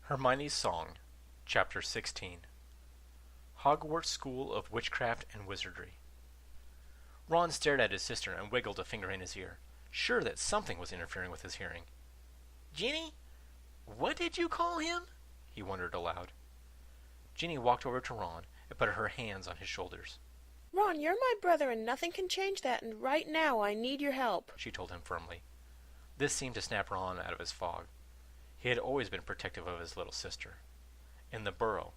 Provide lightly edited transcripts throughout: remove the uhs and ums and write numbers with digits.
Hermione's Song, Chapter 16. Hogwarts School of Witchcraft and Wizardry. Ron stared at his sister and wiggled a finger in his ear, sure that something was interfering with his hearing. "Ginny, what did you call him?" he wondered aloud. Ginny walked over to Ron and put her hands on his shoulders. "Ron, you're my brother and nothing can change that, and right now I need your help," she told him firmly. This seemed to snap Ron out of his fog. He had always been protective of his little sister. In the Burrow,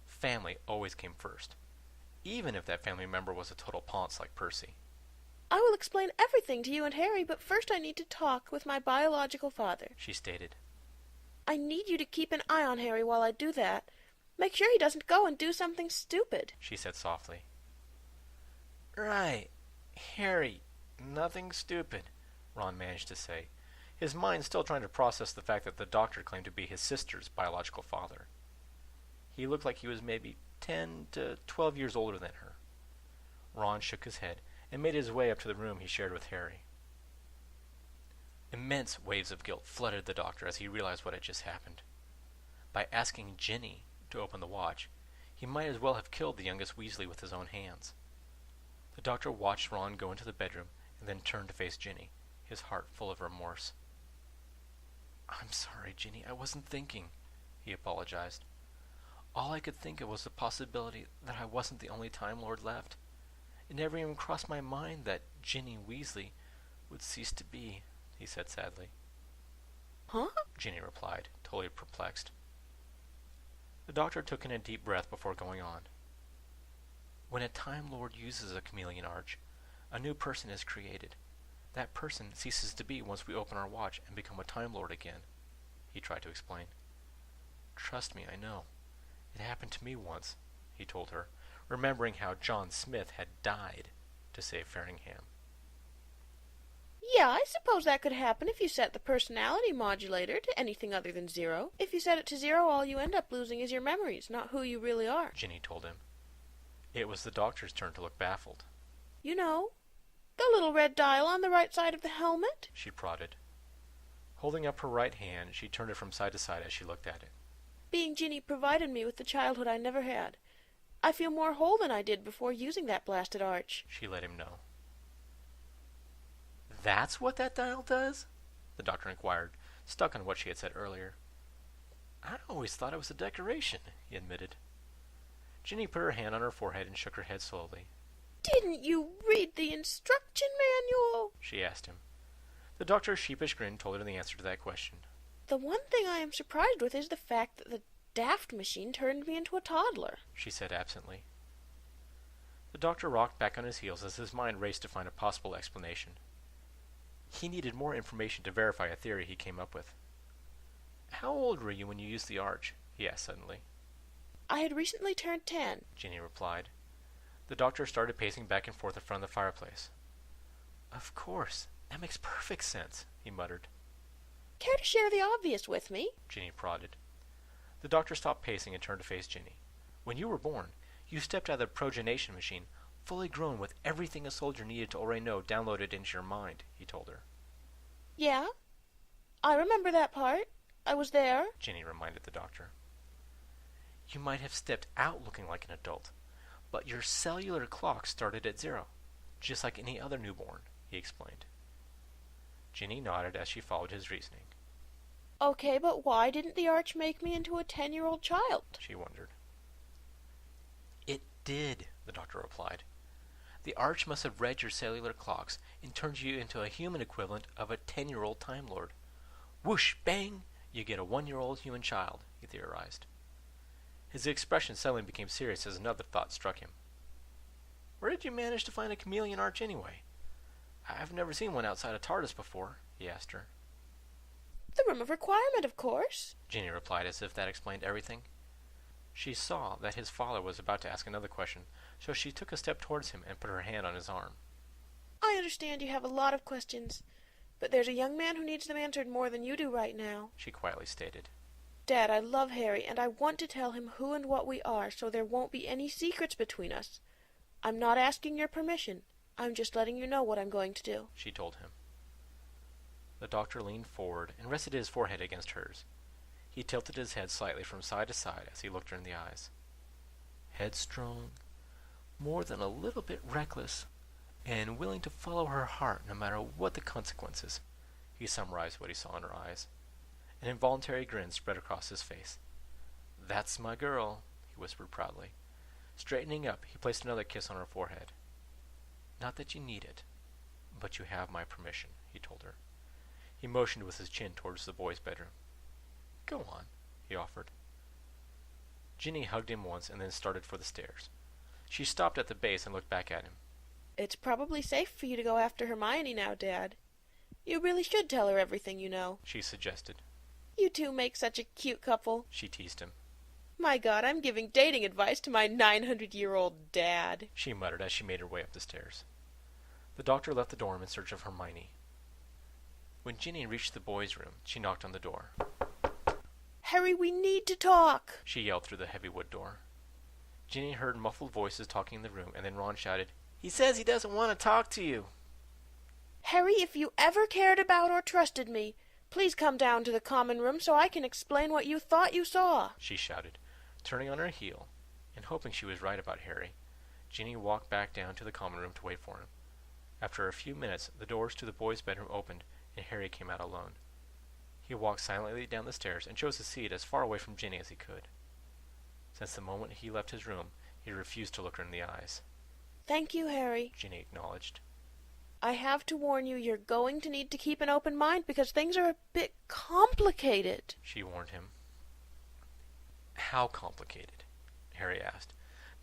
family always came first, even if that family member was a total ponce like Percy. "I will explain everything to you and Harry, but first I need to talk with my biological father," she stated. "I need you to keep an eye on Harry while I do that. Make sure he doesn't go and do something stupid," she said softly. "Right, Harry, nothing stupid," Ron managed to say, his mind still trying to process the fact that the doctor claimed to be his sister's biological father. He looked like he was maybe 10 to 12 years older than her. Ron shook his head and made his way up to the room he shared with Harry. Immense waves of guilt flooded the doctor as he realized what had just happened. By asking Ginny to open the watch, he might as well have killed the youngest Weasley with his own hands. The doctor watched Ron go into the bedroom and then turned to face Ginny, his heart full of remorse. "I'm sorry, Ginny, I wasn't thinking," he apologized. "All I could think of was the possibility that I wasn't the only Time Lord left. It never even crossed my mind that Ginny Weasley would cease to be," he said sadly. "Huh?" Ginny replied, totally perplexed. The doctor took in a deep breath before going on. "When a Time Lord uses a chameleon arch, a new person is created. That person ceases to be once we open our watch and become a Time Lord again," he tried to explain. "Trust me, I know. It happened to me once," he told her, remembering how John Smith had died to save Faringham. "Yeah, I suppose that could happen if you set the personality modulator to anything other than 0. If you set it to 0, all you end up losing is your memories, not who you really are," Ginny told him. It was the doctor's turn to look baffled. "You know, the little red dial on the right side of the helmet?" she prodded. Holding up her right hand, she turned it from side to side as she looked at it. "Being Ginny provided me with the childhood I never had. I feel more whole than I did before using that blasted arch," she let him know. "That's what that dial does?" the doctor inquired, stuck on what she had said earlier. "I always thought it was a decoration," he admitted. Ginny put her hand on her forehead and shook her head slowly. "Didn't you read the instruction manual?" she asked him. The doctor's sheepish grin told her the answer to that question. "The one thing I am surprised with is the fact that the daft machine turned me into a toddler," she said absently. The doctor rocked back on his heels as his mind raced to find a possible explanation. He needed more information to verify a theory he came up with. "How old were you when you used the arch?" he asked suddenly. "I had recently turned 10. Ginny replied. The doctor started pacing back and forth in front of the fireplace. "Of course, that makes perfect sense," he muttered. "Care to share the obvious with me?" Ginny prodded. The doctor stopped pacing and turned to face Ginny. "When you were born, you stepped out of the progenation machine, fully grown with everything a soldier needed to already know downloaded into your mind," he told her. "Yeah, I remember that part. I was there," Ginny reminded the doctor. "You might have stepped out looking like an adult, but your cellular clock started at 0, just like any other newborn," he explained. Ginny nodded as she followed his reasoning. "Okay, but why didn't the arch make me into a 10-year-old child?" she wondered. "It did," the doctor replied. "The arch must have read your cellular clocks and turned you into a human equivalent of a 10-year-old Time Lord. Whoosh, bang, you get a 1-year-old human child," he theorized. His expression suddenly became serious as another thought struck him. "Where did you manage to find a chameleon arch anyway? I've never seen one outside a TARDIS before," he asked her. "The room of requirement, of course," Ginny replied as if that explained everything. She saw that his father was about to ask another question, so she took a step towards him and put her hand on his arm. "I understand you have a lot of questions, but there's a young man who needs them answered more than you do right now," she quietly stated. "Dad, I love Harry, and I want to tell him who and what we are, so there won't be any secrets between us. I'm not asking your permission. I'm just letting you know what I'm going to do," she told him. The doctor leaned forward and rested his forehead against hers. He tilted his head slightly from side to side as he looked her in the eyes. Headstrong, more than a little bit reckless, and willing to follow her heart no matter what the consequences, he summarized what he saw in her eyes. An involuntary grin spread across his face. That's my girl, he whispered proudly. Straightening up, he placed another kiss on her forehead. Not that you need it, but you have my permission, he told her. He motioned with his chin towards the boys' bedroom. Go on, he offered. Ginny hugged him once and then started for the stairs. She stopped at the base and looked back at him. It's probably safe for you to go after Hermione now, Dad. You really should tell her everything you know, she suggested. You two make such a cute couple, she teased him. My God, I'm giving dating advice to my 900-year-old dad, she muttered as she made her way up the stairs. The doctor left the dorm in search of Hermione. When Ginny reached the boys' room, she knocked on the door. Harry, we need to talk, she yelled through the heavy wood door. Ginny heard muffled voices talking in the room, and then Ron shouted, He says he doesn't want to talk to you. Harry, if you ever cared about or trusted me, please come down to the common room so I can explain what you thought you saw, she shouted, turning on her heel, and hoping she was right about Harry. Ginny walked back down to the common room to wait for him. After a few minutes, the doors to the boys' bedroom opened, and Harry came out alone. He walked silently down the stairs and chose a seat as far away from Ginny as he could. Since the moment he left his room, he refused to look her in the eyes. Thank you, Harry, Ginny acknowledged. I have to warn you, you're going to need to keep an open mind because things are a bit complicated, she warned him. How complicated? Harry asked,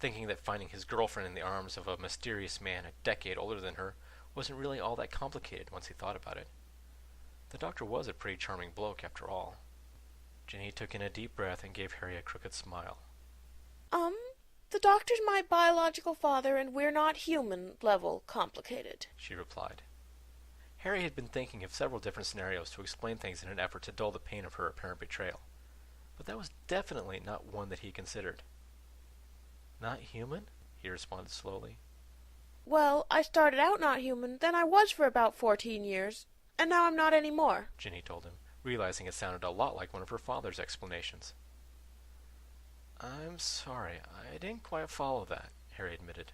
thinking that finding his girlfriend in the arms of a mysterious man a decade older than her wasn't really all that complicated once he thought about it. The doctor was a pretty charming bloke, after all. Ginny took in a deep breath and gave Harry a crooked smile. The doctor's my biological father, and we're not human-level complicated, she replied. Harry had been thinking of several different scenarios to explain things in an effort to dull the pain of her apparent betrayal, but that was definitely not one that he considered. Not human? He responded slowly. Well, I started out not human, then I was for about 14 years, and now I'm not any more, Ginny told him, realizing it sounded a lot like one of her father's explanations. I'm sorry, I didn't quite follow that, Harry admitted.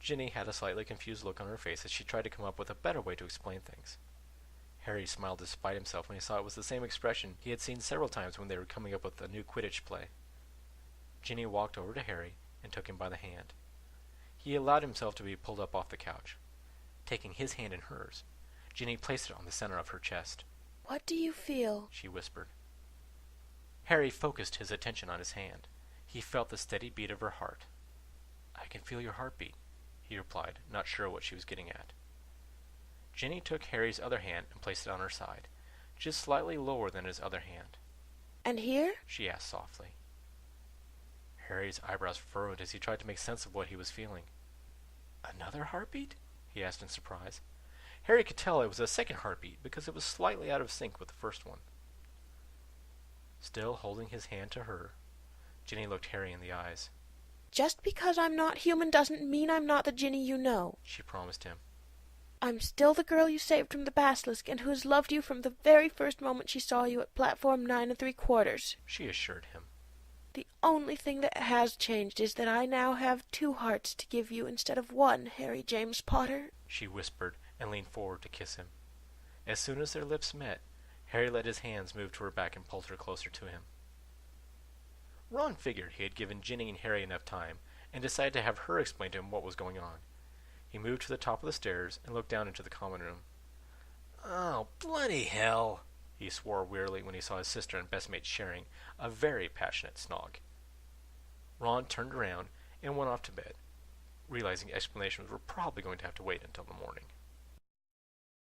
Ginny had a slightly confused look on her face as she tried to come up with a better way to explain things. Harry smiled despite himself when he saw it was the same expression he had seen several times when they were coming up with a new Quidditch play. Ginny walked over to Harry and took him by the hand. He allowed himself to be pulled up off the couch. Taking his hand in hers, Ginny placed it on the center of her chest. What do you feel? She whispered. Harry focused his attention on his hand. He felt the steady beat of her heart. I can feel your heartbeat, he replied, not sure what she was getting at. Ginny took Harry's other hand and placed it on her side, just slightly lower than his other hand. And here? She asked softly. Harry's eyebrows furrowed as he tried to make sense of what he was feeling. Another heartbeat? He asked in surprise. Harry could tell it was a second heartbeat because it was slightly out of sync with the first one. Still holding his hand to her, Ginny looked Harry in the eyes. Just because I'm not human doesn't mean I'm not the Ginny you know, she promised him. I'm still the girl you saved from the basilisk and who has loved you from the very first moment she saw you at platform 9 3/4, she assured him. The only thing that has changed is that I now have 2 hearts to give you instead of 1, Harry James Potter, she whispered and leaned forward to kiss him. As soon as their lips met, Harry let his hands move to her back and pulled her closer to him. Ron figured he had given Ginny and Harry enough time, and decided to have her explain to him what was going on. He moved to the top of the stairs and looked down into the common room. Oh, bloody hell, he swore wearily when he saw his sister and best mate sharing a very passionate snog. Ron turned around and went off to bed, realizing explanations were probably going to have to wait until the morning.